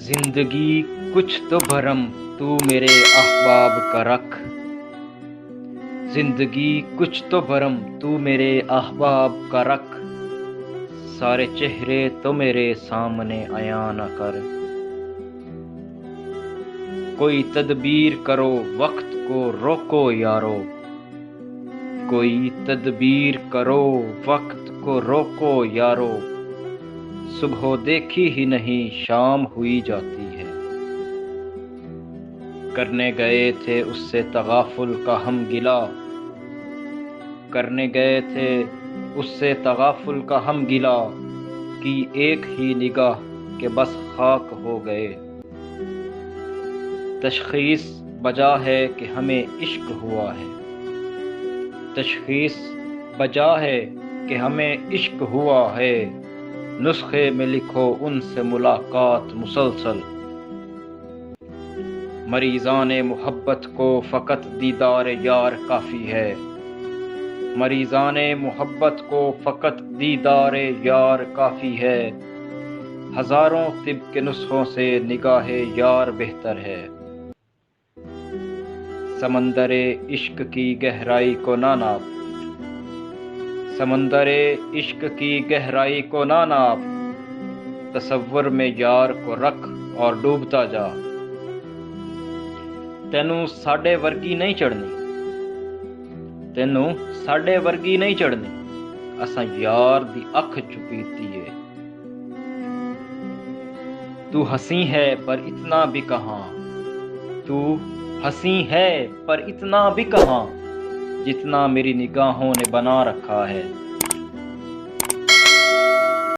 जिंदगी कुछ तो भरम तू मेरे अहबाब का रख। जिंदगी कुछ तो भरम तू मेरे अहबाब का रख। सारे चेहरे तो मेरे सामने आया न कर। कोई तदबीर करो वक्त को रोको यारो। कोई तदबीर करो वक्त को रोको यारो। सुबह देखी ही नहीं शाम हुई जाती है। करने गए थे उससे तगाफुल का हम गिला। करने गए थे उससे तगाफुल का हम गिला कि एक ही निगाह के बस खाक हो गए। तशखीस बजा है कि हमें इश्क हुआ है। तशखीस बजा है कि हमें इश्क हुआ है। नुस्खे में लिखो उनसे मुलाकात मुसलसल। मरीज़ाने मोहब्बत को फ़कत दीदार यार काफ़ी है। मरीज़ाने मोहब्बत को फ़कत दीदार यार काफ़ी है। हज़ारों तिब के नुस्खों से निगाह यार बेहतर है। समंदरे इश्क की गहराई को ना नाप। समंदरे इश्क की गहराई को ना नाप। तसव्वुर में यार को रख और डूबता जा। तैनू साडे वर्गी नहीं चढ़नी। तैनू साडे वर्गी नहीं चढ़नी। असां यार दी अख चुपीती है। तू हंसी है पर इतना भी कहाँ। तू हंसी है पर इतना भी कहाँ जितना मेरी निगाहों ने बना रखा है।